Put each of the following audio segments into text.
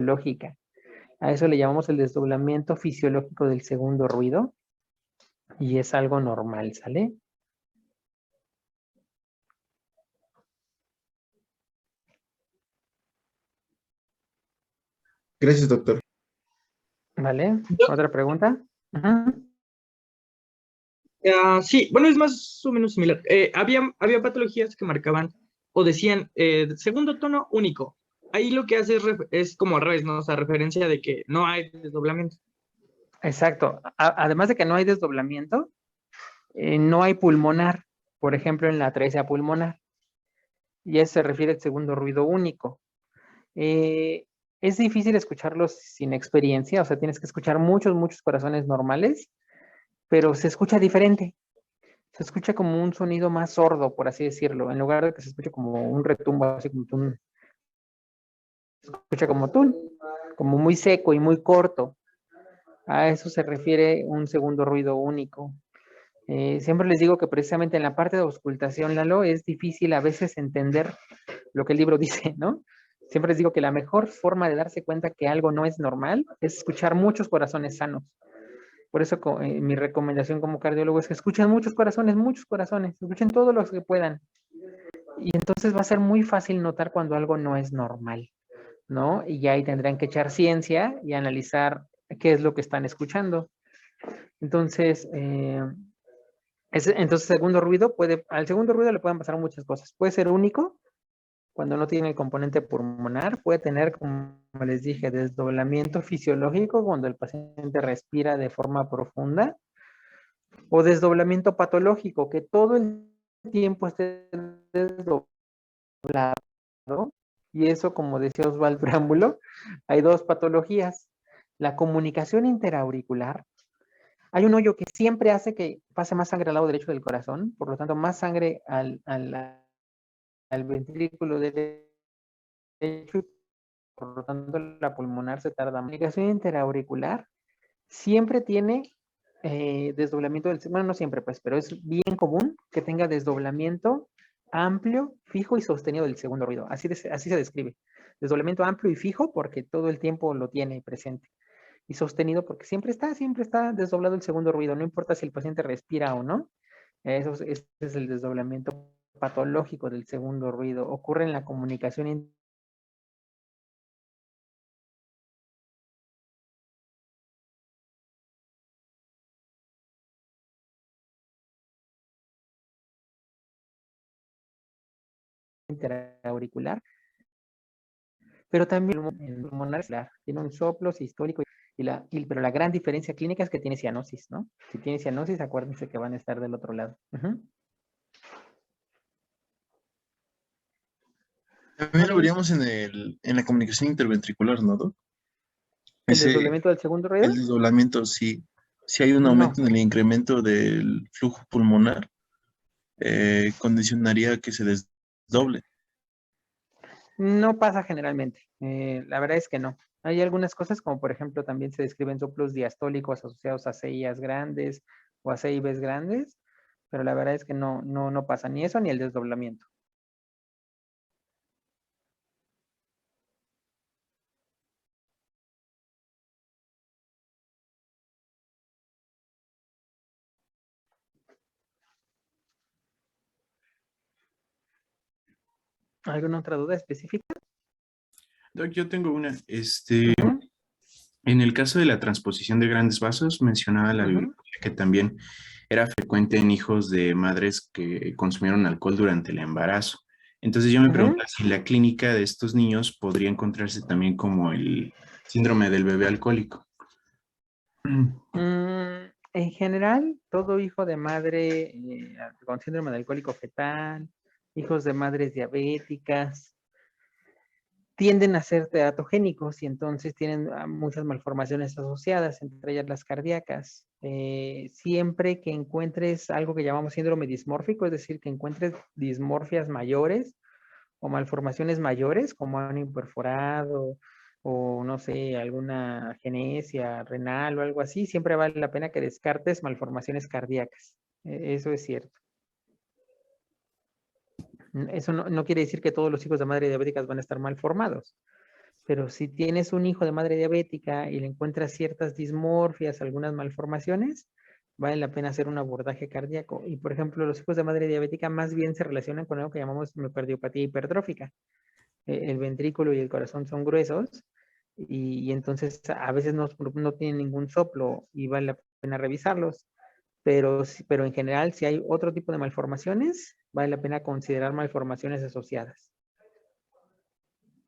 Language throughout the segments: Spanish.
fisiológica. A eso le llamamos el desdoblamiento fisiológico del segundo ruido y es algo normal, ¿sale? Gracias, doctor. ¿Vale? ¿Otra pregunta? Ujú. Sí, bueno, es más o menos similar. Había patologías que marcaban o decían segundo tono único. Ahí lo que hace es como al revés, ¿no? O sea, referencia de que no hay desdoblamiento. Exacto. Además de que no hay desdoblamiento, no hay pulmonar, por ejemplo, en la atresia pulmonar. Y eso se refiere al segundo ruido único. Eh, es difícil escucharlos sin experiencia, o sea, tienes que escuchar muchos corazones normales, pero se escucha diferente. Se escucha como un sonido más sordo, por así decirlo, en lugar de que se escuche como un retumbo, así como tú, se escucha como tú, como muy seco y muy corto. A eso se refiere un segundo ruido único. Siempre les digo que precisamente en la parte de auscultación, Lalo, es difícil a veces entender lo que el libro dice, ¿no? Siempre les digo que la mejor forma de darse cuenta que algo no es normal es escuchar muchos corazones sanos. Por eso mi recomendación como cardiólogo es que escuchen muchos corazones, escuchen todos los que puedan. Y entonces va a ser muy fácil notar cuando algo no es normal, ¿no? Y ahí tendrán que echar ciencia y analizar qué es lo que están escuchando. Entonces, entonces al segundo ruido le pueden pasar muchas cosas. Puede ser único, cuando no tiene el componente pulmonar, puede tener, como les dije, desdoblamiento fisiológico cuando el paciente respira de forma profunda, o desdoblamiento patológico, que todo el tiempo esté desdoblado. Y eso, como decía Osvaldo Preámbulo, hay dos patologías. La comunicación interauricular. Hay un hoyo que siempre hace que pase más sangre al lado derecho del corazón, por lo tanto, más sangre al ventrículo derecho, y por lo tanto, la pulmonar se tarda. La comunicación interauricular siempre tiene desdoblamiento bueno, no siempre, pues, pero es bien común que tenga desdoblamiento amplio, fijo y sostenido del segundo ruido. Así se describe. Desdoblamiento amplio y fijo porque todo el tiempo lo tiene presente. Y sostenido porque siempre está desdoblado el segundo ruido, no importa si el paciente respira o no. Ese es el desdoblamiento patológico del segundo ruido. Ocurre en la comunicación interauricular, pero también el pulmonar tiene un soplo sistólico, pero la gran diferencia clínica es que tiene cianosis, ¿no? Si tiene cianosis, acuérdense que van a estar del otro lado. También lo veríamos en la comunicación interventricular, ¿no, doc? ¿El Ese, desdoblamiento del segundo el ruido? desdoblamiento, sí. Si hay un No, aumento en el incremento del flujo pulmonar, condicionaría que se desdoble. no pasa generalmente. La verdad es que no. Hay algunas cosas, como por ejemplo, también se describen soplos diastólicos asociados a CIAs grandes o a CIBs grandes, pero la verdad es que no pasa ni eso ni el desdoblamiento. ¿Alguna otra duda específica? Doc, yo tengo una. Ujú, En el caso de la transposición de grandes vasos, mencionaba la ujú. bibliografía que también era frecuente en hijos de madres que consumieron alcohol durante el embarazo. Entonces yo me Ujú. preguntaba si en la clínica de estos niños podría encontrarse también como el síndrome del bebé alcohólico. En general, todo hijo de madre con síndrome de alcohólico fetal, hijos de madres diabéticas, tienden a ser teratogénicos y entonces tienen muchas malformaciones asociadas, entre ellas las cardíacas. Siempre que encuentres algo que llamamos síndrome dismórfico, es decir, que encuentres dismorfias mayores o malformaciones mayores, como un perforado o no sé, alguna genesia renal o algo así, siempre vale la pena que descartes malformaciones cardíacas. Eso es cierto. Eso no quiere decir que todos los hijos de madre diabéticas van a estar mal formados, Pero si tienes un hijo de madre diabética y le encuentras ciertas dismorfias, algunas malformaciones, vale la pena hacer un abordaje cardíaco. Y por ejemplo, los hijos de madre diabética más bien se relacionan con algo que llamamos miocardiopatía hipertrófica. El ventrículo y el corazón son gruesos y entonces a veces no tienen ningún soplo y vale la pena revisarlos. Pero en general, si hay otro tipo de malformaciones, vale la pena considerar malformaciones asociadas.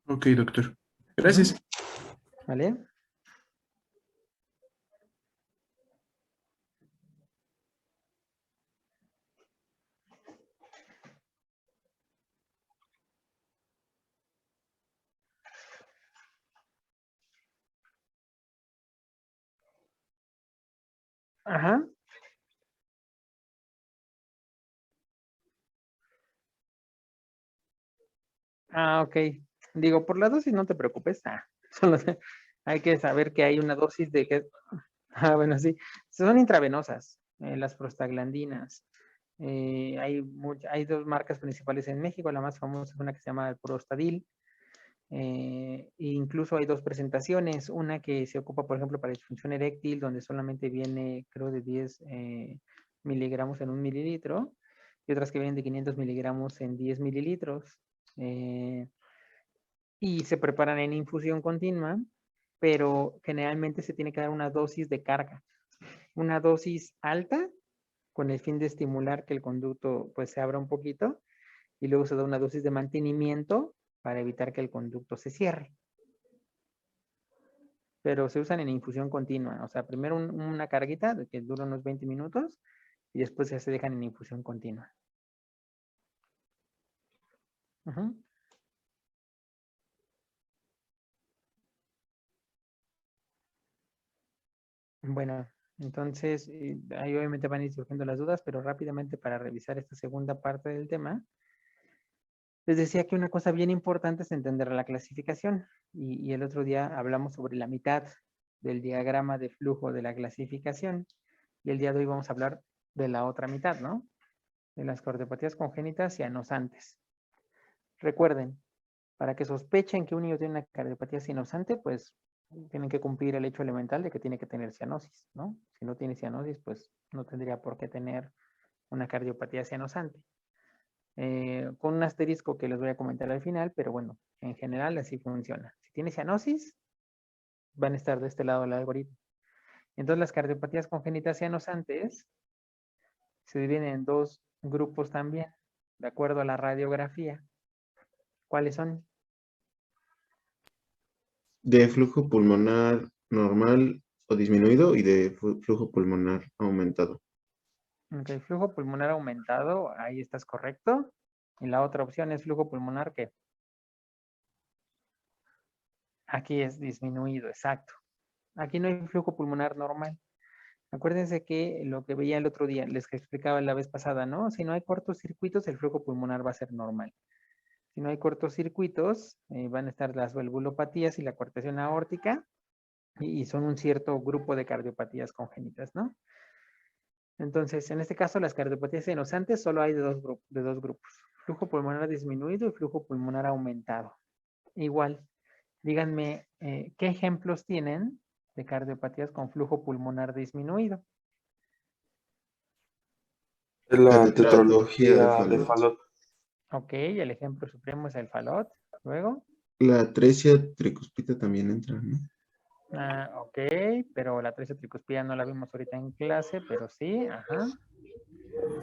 Ok, doctor. Gracias. ¿Vale? Ajá. Ah, ok. Digo, por la dosis no te preocupes. Solo hay que saber que hay una dosis de que... Ah, bueno, sí. Son intravenosas, las prostaglandinas. Hay dos marcas principales en México. La más famosa es una que se llama el Prostadil. E incluso hay dos presentaciones. Una que se ocupa, por ejemplo, para disfunción eréctil, donde solamente viene, creo, de 10 miligramos en 1 mililitro. Y otras que vienen de 500 miligramos en 10 mililitros. Y se preparan en infusión continua, pero generalmente se tiene que dar una dosis de carga. Una dosis alta con el fin de estimular que el conducto pues se abra un poquito y luego se da una dosis de mantenimiento para evitar que el conducto se cierre. Pero se usan en infusión continua, o sea, primero una carguita que dura unos 20 minutos y después ya se dejan en infusión continua. Uh-huh. Bueno, entonces ahí obviamente van a ir surgiendo las dudas, pero rápidamente para revisar esta segunda parte del tema, les decía que una cosa bien importante es entender la clasificación y el otro día hablamos sobre la mitad del diagrama de flujo de la clasificación y el día de hoy vamos a hablar de la otra mitad, ¿no? De las cardiopatías congénitas y anosantes. Recuerden, para que sospechen que un niño tiene una cardiopatía sinosante, pues tienen que cumplir el hecho elemental de que tiene que tener cianosis, ¿no? Si no tiene cianosis, pues no tendría por qué tener una cardiopatía sinosante. Con un asterisco que les voy a comentar al final, pero bueno, en general así funciona. Si tiene cianosis, van a estar de este lado del algoritmo. Entonces las cardiopatías congénitas cianosantes se dividen en dos grupos también, de acuerdo a la radiografía. ¿Cuáles son? De flujo pulmonar normal o disminuido y de flujo pulmonar aumentado. Ok, flujo pulmonar aumentado, ahí estás correcto. Y la otra opción es flujo pulmonar que aquí es disminuido, exacto. Aquí no hay flujo pulmonar normal. Acuérdense que lo que veía el otro día, les explicaba la vez pasada, ¿no? Si no hay cortocircuitos, el flujo pulmonar va a ser normal. Si no hay cortocircuitos, van a estar las valvulopatías y la coartación aórtica, y son un cierto grupo de cardiopatías congénitas, ¿no? Entonces, en este caso, las cardiopatías sinusantes solo hay de dos grupos. Flujo pulmonar disminuido y flujo pulmonar aumentado. Igual, díganme, ¿qué ejemplos tienen de cardiopatías con flujo pulmonar disminuido? La Tetralogía tetralogía de de Fallot. Ok, el ejemplo supremo es el Fallot. Luego, La atresia tricuspida también entra, ¿no? ok, pero la atresia tricuspida no la vimos ahorita en clase, pero sí, ajá.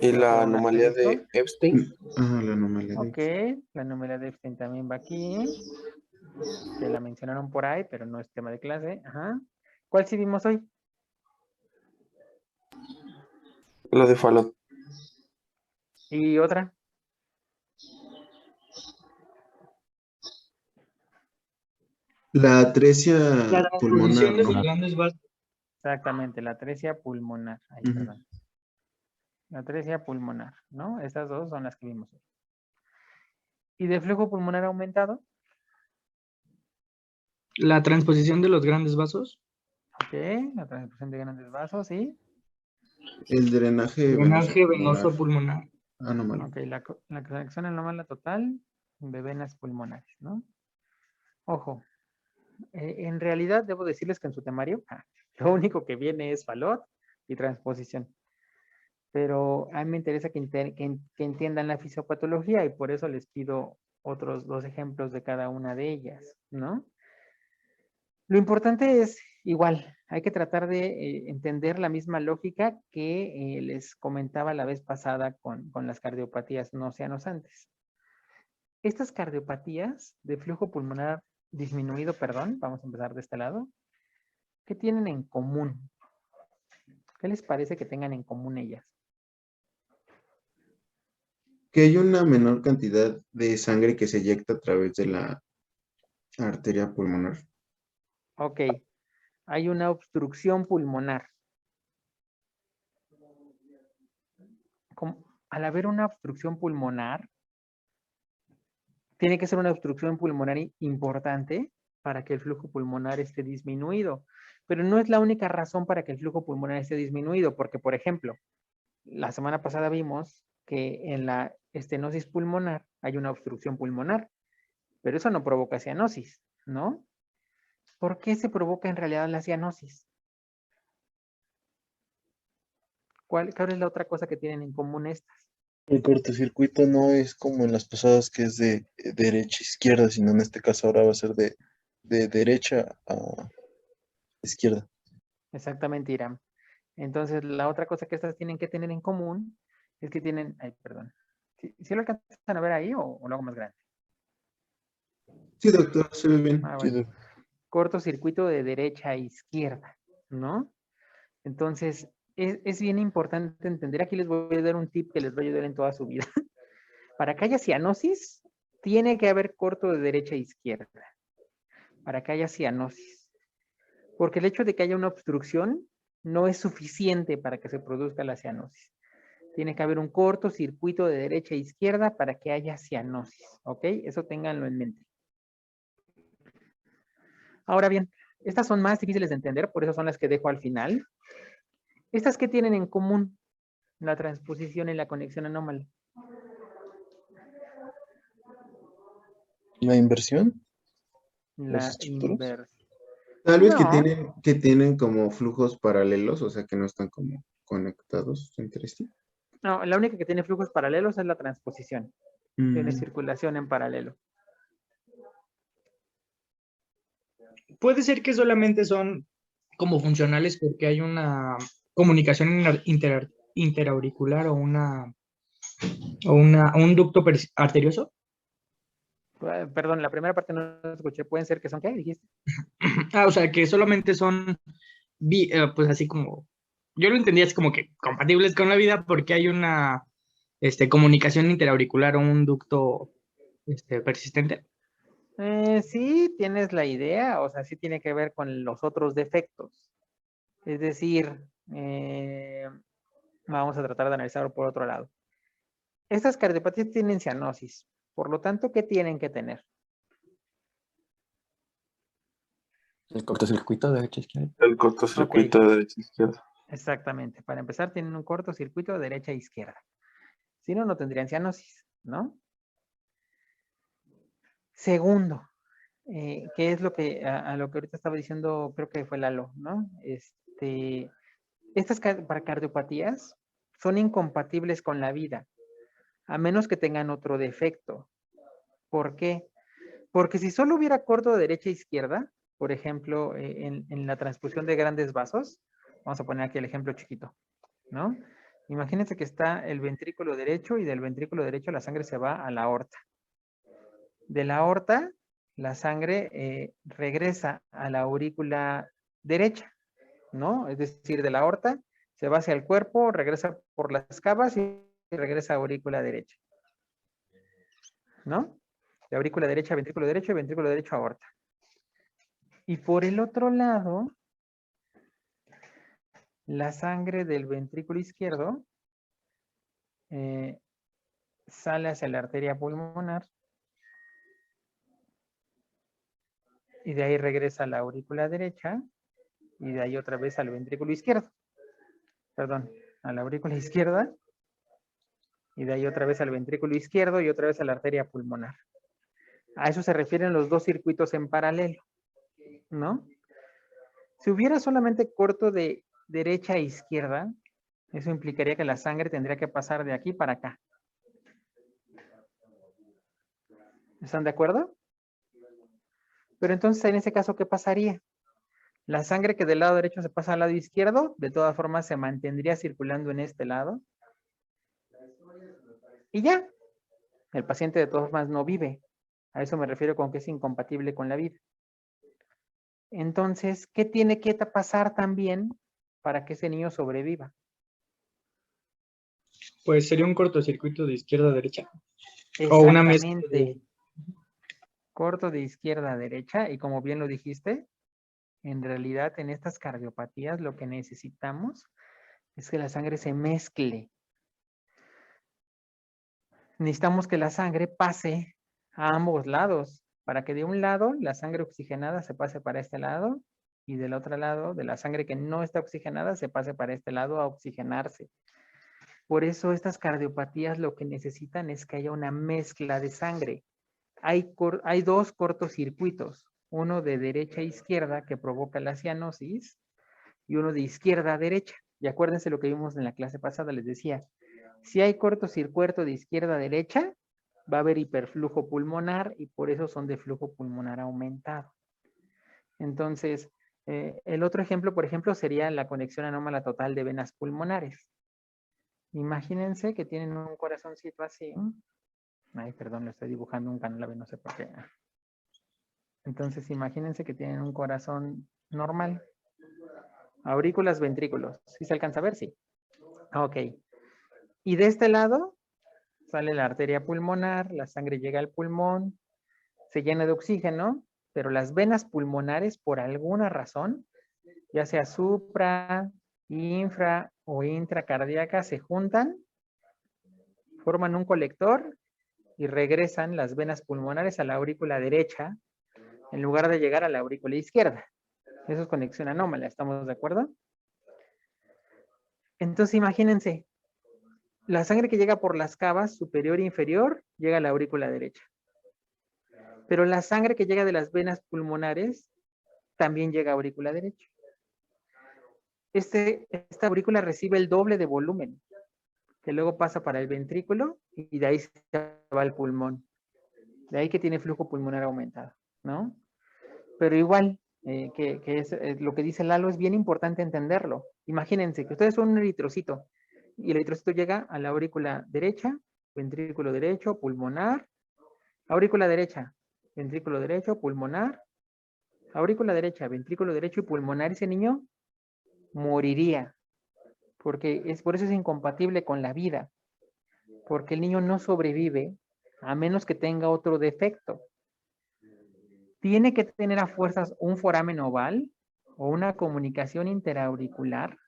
Y la Queda un anomalía de asterisco. Epstein. Ajá, la anomalía de Ok, la anomalía de Epstein también va aquí. Que la mencionaron por ahí, pero no es tema de clase. Ajá. ¿Cuál sí vimos hoy? La de Fallot. Y otra. La atresia La pulmonar, transposición de los ¿no? grandes vasos. Exactamente, la atresia pulmonar. Ay, Ujú. perdón. La atresia pulmonar, ¿no? Estas dos son las que vimos hoy. ¿Y de flujo pulmonar aumentado? La transposición de los grandes vasos. Ok, la transposición de grandes vasos, sí. El drenaje Drenaje venoso venoso pulmonar pulmonar. anómalo. Ok, la conexión anómala total de venas pulmonares, ¿no? Ojo, En realidad, debo decirles que en su temario, lo único que viene es Fallot y transposición. Pero a mí me interesa que entiendan la fisiopatología y por eso les pido otros 2 ejemplos de cada una de ellas, ¿no? Lo importante es, igual, hay que tratar de entender la misma lógica que les comentaba la vez pasada con las cardiopatías no cianosantes. Estas cardiopatías de flujo pulmonar disminuido, perdón, vamos a empezar de este lado, ¿qué tienen en común? ¿Qué les parece que tengan en común ellas? Que hay una menor cantidad de sangre que se eyecta a través de la arteria pulmonar. Ok, hay una obstrucción pulmonar. Al haber una obstrucción pulmonar, tiene que ser una obstrucción pulmonar importante para que el flujo pulmonar esté disminuido. Pero no es la única razón para que el flujo pulmonar esté disminuido, porque, por ejemplo, la semana pasada vimos que en la estenosis pulmonar hay una obstrucción pulmonar, pero eso no provoca cianosis, ¿no? ¿Por qué se provoca en realidad la cianosis? ¿Cuál es la otra cosa que tienen en común estas? El cortocircuito no es como en las pasadas que es de derecha a izquierda, sino en este caso ahora va a ser de derecha a izquierda. Exactamente, Irán. Entonces, la otra cosa que estas tienen que tener en común es que tienen, ay, perdón, ¿sí lo alcanzan a ver ahí o lo hago más grande? Sí, doctor, se ve bien. Ah, Sí, bueno. Cortocircuito de derecha a izquierda, ¿no? Entonces, es bien importante entender, aquí les voy a dar un tip que les va a ayudar en toda su vida. Para que haya cianosis, tiene que haber corto de derecha a izquierda. Para que haya cianosis. Porque el hecho de que haya una obstrucción no es suficiente para que se produzca la cianosis. Tiene que haber un cortocircuito de derecha a izquierda para que haya cianosis, ¿ok? Eso ténganlo en mente. Ahora bien, estas son más difíciles de entender, por eso son las que dejo al final. ¿Estas qué tienen en común? La transposición y la conexión anómala. ¿La inversión? ¿Las La estructuras? inversión. Tal vez No, que tienen como flujos paralelos, o sea que no están como conectados entre sí. no, la única que tiene flujos paralelos es la transposición. Tiene Mm, circulación en paralelo. Puede ser que solamente son como funcionales porque hay una comunicación interauricular o un ducto arterioso. Perdón, la primera parte no la escuché. ¿Pueden ser que son qué? ¿Dijiste? O sea, que solamente son, pues así como, yo lo entendía así como que compatibles con la vida porque hay una comunicación interauricular o un ducto persistente. Sí, tienes la idea, o sea, sí tiene que ver con los otros defectos. Es decir, vamos a tratar de analizarlo por otro lado. Estas cardiopatías tienen cianosis, por lo tanto, ¿qué tienen que tener? El cortocircuito derecha-izquierda. El cortocircuito de derecha a izquierda. Exactamente. Para empezar, tienen un cortocircuito de derecha a izquierda. Si no, no tendrían cianosis, ¿no? Segundo, ¿qué es lo que a lo que ahorita estaba diciendo, creo que fue Lalo, ¿no? Estas para cardiopatías son incompatibles con la vida, a menos que tengan otro defecto. ¿Por qué? Porque si solo hubiera corto de derecha a izquierda, por ejemplo, en la transfusión de grandes vasos, vamos a poner aquí el ejemplo chiquito, ¿no? Imagínense que está el ventrículo derecho y del ventrículo derecho la sangre se va a la aorta. De la aorta, la sangre regresa a la aurícula derecha, ¿no? Es decir, de la aorta se va hacia el cuerpo, regresa por las cavas y regresa a aurícula derecha, ¿no? De aurícula derecha a ventrículo derecho y ventrículo derecho a aorta. Y por el otro lado, la sangre del ventrículo izquierdo sale hacia la arteria pulmonar y de ahí regresa a la aurícula derecha y de ahí otra vez al ventrículo izquierdo. Perdón, a la aurícula izquierda y de ahí otra vez al ventrículo izquierdo y otra vez a la arteria pulmonar. A eso se refieren los dos circuitos en paralelo. ¿no? Si hubiera solamente corto de derecha a izquierda, eso implicaría que la sangre tendría que pasar de aquí para acá. ¿Están de acuerdo? Pero entonces, en ese caso, ¿qué pasaría? La sangre que del lado derecho se pasa al lado izquierdo, de todas formas se mantendría circulando en este lado. Y ya, el paciente de todas formas no vive. A eso me refiero con que es incompatible con la vida. Entonces, ¿qué tiene que pasar también para que ese niño sobreviva? Pues sería un cortocircuito de izquierda a derecha. O una mezcla de... Exactamente. Corto de izquierda a derecha, y como bien lo dijiste, en realidad en estas cardiopatías lo que necesitamos es que la sangre se mezcle. Necesitamos que la sangre pase a ambos lados, para que de un lado la sangre oxigenada se pase para este lado, y del otro lado, de la sangre que no está oxigenada, se pase para este lado a oxigenarse. Por eso estas cardiopatías lo que necesitan es que haya una mezcla de sangre. Hay dos cortocircuitos, uno de derecha a izquierda que provoca la cianosis y uno de izquierda a derecha. Y acuérdense lo que vimos en la clase pasada, les decía, si hay cortocircuito de izquierda a derecha, va a haber hiperflujo pulmonar y por eso son de flujo pulmonar aumentado. Entonces, el otro ejemplo, por ejemplo, sería la conexión anómala total de venas pulmonares. Imagínense que tienen un corazoncito así. Ay, perdón, lo estoy dibujando un canal, no sé por qué. Entonces, imagínense que tienen un corazón normal. Aurículas, ventrículos. ¿Sí se alcanza a ver? Sí. Ok. Y de este lado sale la arteria pulmonar, la sangre llega al pulmón, se llena de oxígeno, pero las venas pulmonares, por alguna razón, ya sea supra, infra o intracardíaca, se juntan, forman un colector y regresan las venas pulmonares a la aurícula derecha en lugar de llegar a la aurícula izquierda. Eso es conexión anómala, ¿estamos de acuerdo? Entonces imagínense, la sangre que llega por las cavas superior e inferior llega a la aurícula derecha. Pero la sangre que llega de las venas pulmonares también llega a aurícula derecha. Esta aurícula recibe el doble de volumen, que luego pasa para el ventrículo y de ahí se va al pulmón. De ahí que tiene flujo pulmonar aumentado, ¿no? Pero igual, lo que dice Lalo es bien importante entenderlo. Imagínense que ustedes son un eritrocito y el eritrocito llega a la aurícula derecha, ventrículo derecho, pulmonar, aurícula derecha, ventrículo derecho, pulmonar, aurícula derecha, ventrículo derecho y pulmonar. Ese niño moriría, porque por eso es incompatible con la vida, porque el niño no sobrevive a menos que tenga otro defecto. Tiene que tener a fuerzas un foramen oval o una comunicación interauricular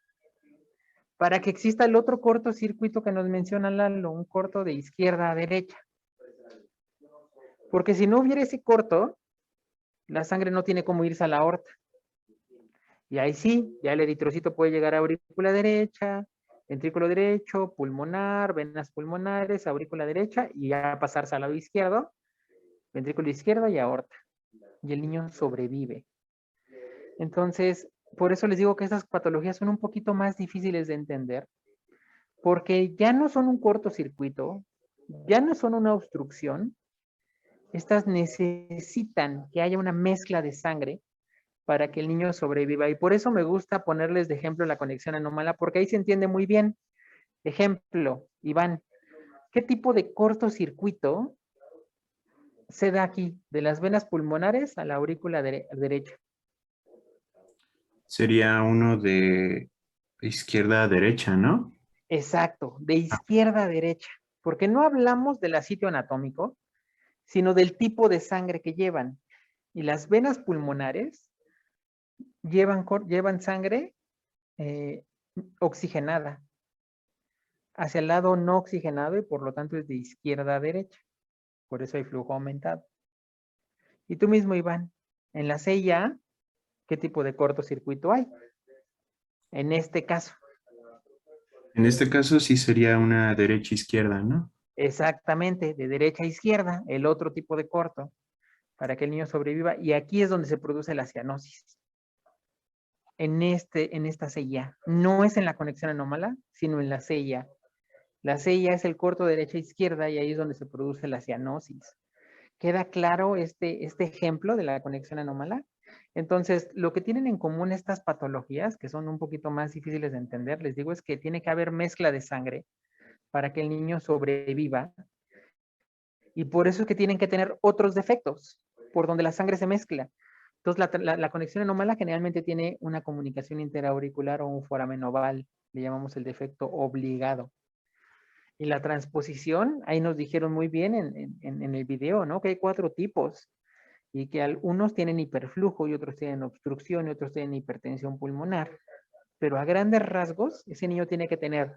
para que exista el otro cortocircuito que nos menciona Lalo, un corto de izquierda a derecha. Porque si no hubiera ese corto, la sangre no tiene cómo irse a la aorta. Y ahí sí, ya el eritrocito puede llegar a aurícula derecha, ventrículo derecho, pulmonar, venas pulmonares, aurícula derecha, y ya pasarse al lado izquierdo, ventrículo izquierdo y aorta. Y el niño sobrevive. Entonces, por eso les digo que estas patologías son un poquito más difíciles de entender, porque ya no son un cortocircuito, ya no son una obstrucción, estas necesitan que haya una mezcla de sangre para que el niño sobreviva. Y por eso me gusta ponerles de ejemplo la conexión anómala, porque ahí se entiende muy bien. Ejemplo, Iván, ¿qué tipo de cortocircuito se da aquí, de las venas pulmonares a la aurícula derecha? Sería uno de izquierda a derecha, ¿no? Exacto, de izquierda a derecha, porque no hablamos del sitio anatómico, sino del tipo de sangre que llevan. Y las venas pulmonares llevan sangre oxigenada hacia el lado no oxigenado y por lo tanto es de izquierda a derecha. Por eso hay flujo aumentado. Y tú mismo, Iván, en la CIA, ¿qué tipo de cortocircuito hay? En este caso. En este caso sí sería una derecha-izquierda, ¿no? Exactamente, de derecha a izquierda, el otro tipo de corto. para que el niño sobreviva, y aquí es donde se produce la cianosis. En esta CIA. No es en la conexión anómala, sino en la CIA. La CIA es el corto derecha-izquierda y ahí es donde se produce la cianosis. ¿Queda claro este ejemplo de la conexión anómala? Entonces, lo que tienen en común estas patologías, que son un poquito más difíciles de entender, les digo, es que tiene que haber mezcla de sangre para que el niño sobreviva. Y por eso es que tienen que tener otros defectos, por donde la sangre se mezcla. Entonces, la conexión anómala generalmente tiene una comunicación interauricular o un foramen oval. Le llamamos el defecto obligado. Y la transposición, ahí nos dijeron muy bien en el video, ¿no? Que hay 4 tipos. Y que algunos tienen hiperflujo y otros tienen obstrucción y otros tienen hipertensión pulmonar. Pero a grandes rasgos, ese niño tiene que tener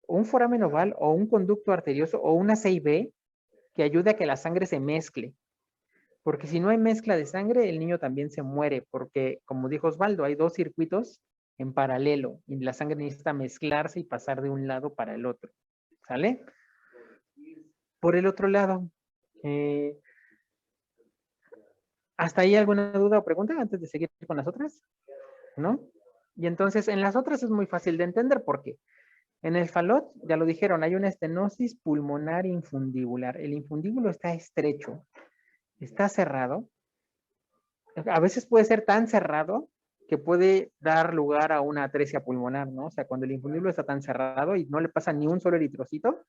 un foramen oval o un conducto arterioso o una CIB que ayude a que la sangre se mezcle. Porque si no hay mezcla de sangre, el niño también se muere, porque como dijo Osvaldo, hay 2 circuitos en paralelo y la sangre necesita mezclarse y pasar de un lado para el otro. ¿Sale? Por el otro lado, ¿hasta ahí alguna duda o pregunta antes de seguir con las otras? ¿No? Y entonces en las otras es muy fácil de entender porque en el falot, ya lo dijeron, hay una estenosis pulmonar infundibular. El infundíbulo está estrecho, está cerrado. A veces puede ser tan cerrado que puede dar lugar a una atresia pulmonar, ¿no? O sea, cuando el infundíbulo está tan cerrado y no le pasa ni un solo eritrocito,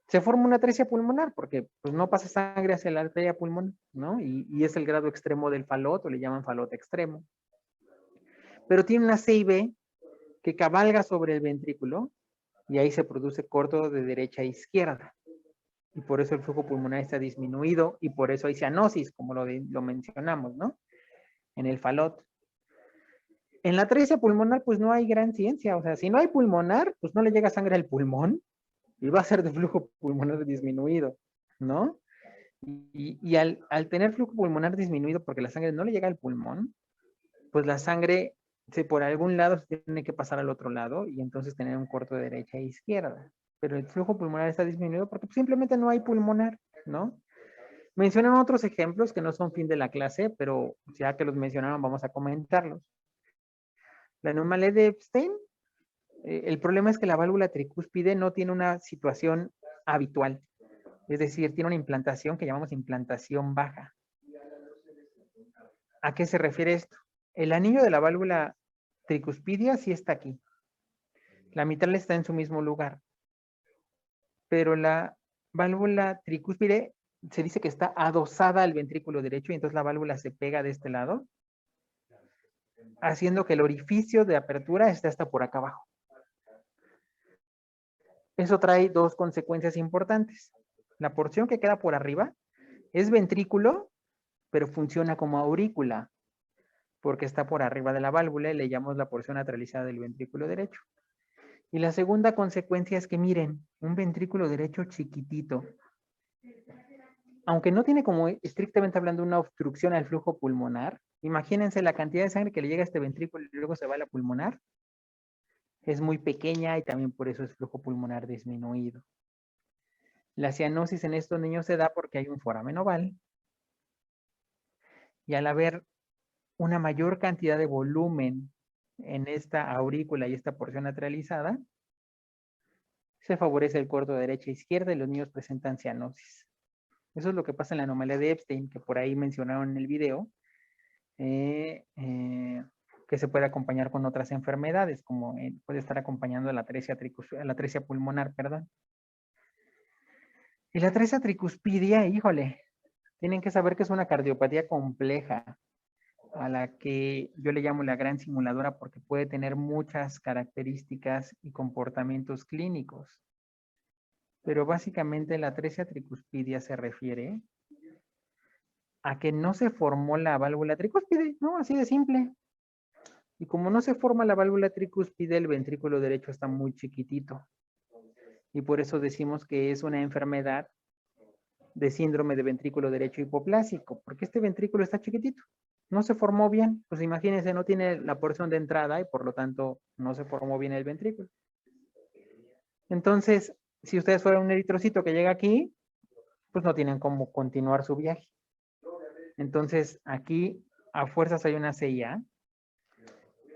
se forma una atresia pulmonar porque pues, no pasa sangre hacia la arteria pulmonar, ¿no? Y es el grado extremo del falot, o le llaman falot extremo. Pero tiene una CIB que cabalga sobre el ventrículo y ahí se produce corto de derecha a izquierda. Y por eso el flujo pulmonar está disminuido y por eso hay cianosis, como lo mencionamos, ¿no? En el falot. En la atresia pulmonar, pues no hay gran ciencia. O sea, si no hay pulmonar, pues no le llega sangre al pulmón y va a ser de flujo pulmonar disminuido, ¿no? Y al tener flujo pulmonar disminuido porque la sangre no le llega al pulmón, pues la sangre por algún lado se tiene que pasar al otro lado y entonces tener un corto de derecha e izquierda. Pero el flujo pulmonar está disminuido porque simplemente no hay pulmonar, ¿no? Mencionan otros ejemplos que no son fin de la clase, pero ya que los mencionaron vamos a comentarlos. La anomalía de Epstein, el problema es que la válvula tricúspide no tiene una situación habitual. Es decir, tiene una implantación que llamamos implantación baja. ¿A qué se refiere esto? El anillo de la válvula tricuspidia sí está aquí. La mitral está en su mismo lugar. Pero la válvula tricúspide se dice que está adosada al ventrículo derecho y entonces la válvula se pega de este lado, haciendo que el orificio de apertura esté hasta por acá abajo. Eso trae 2 consecuencias importantes. La porción que queda por arriba es ventrículo, pero funciona como aurícula, porque está por arriba de la válvula y le llamamos la porción atralizada del ventrículo derecho. Y la segunda consecuencia es que miren, un ventrículo derecho chiquitito, aunque no tiene como estrictamente hablando una obstrucción al flujo pulmonar, imagínense la cantidad de sangre que le llega a este ventrículo y luego se va a la pulmonar, es muy pequeña y también por eso es flujo pulmonar disminuido. La cianosis en estos niños se da porque hay un foramen oval y al haber una mayor cantidad de volumen en esta aurícula y esta porción atrializada, se favorece el corto de derecha e izquierda y los niños presentan cianosis. Eso es lo que pasa en la anomalía de Epstein, que por ahí mencionaron en el video, que se puede acompañar con otras enfermedades, como puede estar acompañando a la atresia pulmonar, perdón. Y la atresia tricuspidia, híjole, tienen que saber que es una cardiopatía compleja, a la que yo le llamo la gran simuladora porque puede tener muchas características y comportamientos clínicos. Pero básicamente la atresia tricuspidia se refiere a que no se formó la válvula tricúspide, ¿no? Así de simple. Y como no se forma la válvula tricúspide, el ventrículo derecho está muy chiquitito. Y por eso decimos que es una enfermedad de síndrome de ventrículo derecho hipoplásico, porque este ventrículo está chiquitito. No se formó bien, pues imagínense, no tiene la porción de entrada y por lo tanto no se formó bien el ventrículo. Entonces, si ustedes fueran un eritrocito que llega aquí, pues no tienen cómo continuar su viaje. Entonces, aquí a fuerzas hay una CIA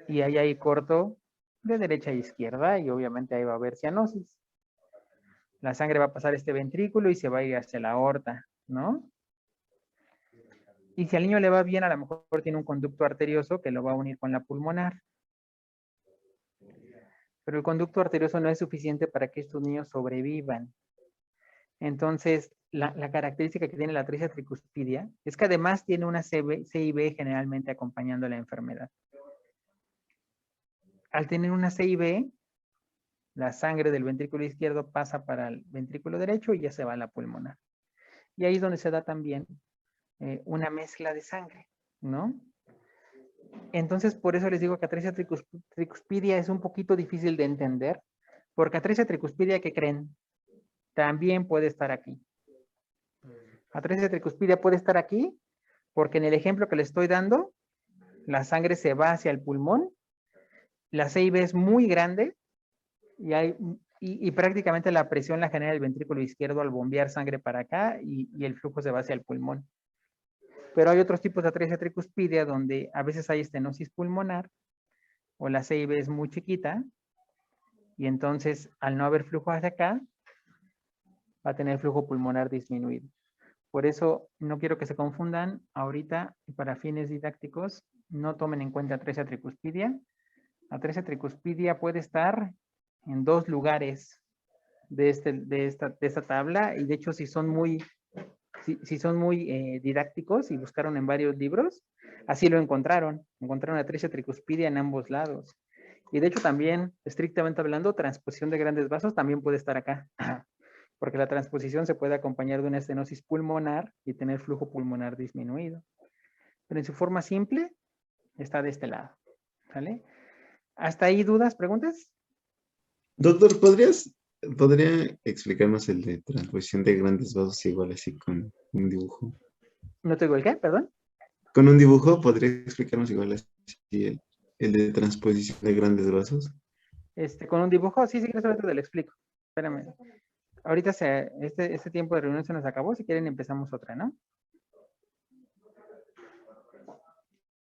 y ahí hay corto de derecha a izquierda y obviamente ahí va a haber cianosis. La sangre va a pasar este ventrículo y se va a ir hacia la aorta, ¿no? Y si al niño le va bien, a lo mejor tiene un conducto arterioso que lo va a unir con la pulmonar. Pero el conducto arterioso no es suficiente para que estos niños sobrevivan. Entonces, la característica que tiene la atresia tricuspidia es que además tiene una CIB generalmente acompañando la enfermedad. Al tener una CIB, la sangre del ventrículo izquierdo pasa para el ventrículo derecho y ya se va a la pulmonar. Y ahí es donde se da también una mezcla de sangre, ¿no? Entonces, por eso les digo que atresia tricuspidia es un poquito difícil de entender, porque atresia tricuspidia, ¿qué creen? También puede estar aquí. Atresia tricuspidia puede estar aquí, porque en el ejemplo que le estoy dando, la sangre se va hacia el pulmón, la CIB es muy grande, y prácticamente la presión la genera el ventrículo izquierdo al bombear sangre para acá, y el flujo se va hacia el pulmón. Pero hay otros tipos de atresia tricuspidia donde a veces hay estenosis pulmonar, o la CIB es muy chiquita, y entonces al no haber flujo hacia acá, va a tener flujo pulmonar disminuido. Por eso no quiero que se confundan ahorita, para fines didácticos, no tomen en cuenta atresia tricuspidia. Atresia tricuspidia puede estar en 2 lugares de esta tabla, y de hecho si son muy didácticos y buscaron en varios libros, así lo encontraron atresia tricuspidia en ambos lados. Y de hecho también, estrictamente hablando, transposición de grandes vasos también puede estar acá, porque la transposición se puede acompañar de una estenosis pulmonar y tener flujo pulmonar disminuido. Pero en su forma simple, está de este lado, ¿vale? ¿Hasta ahí dudas, preguntas? Doctor, ¿podría explicarnos el de transposición de grandes vasos igual así con un dibujo? ¿No te digo el qué? Perdón. ¿Con un dibujo podría explicarnos igual así el de transposición de grandes vasos? Con un dibujo, sí, ahorita te lo explico. Espérame. Ahorita este tiempo de reunión se nos acabó. Si quieren empezamos otra, ¿no?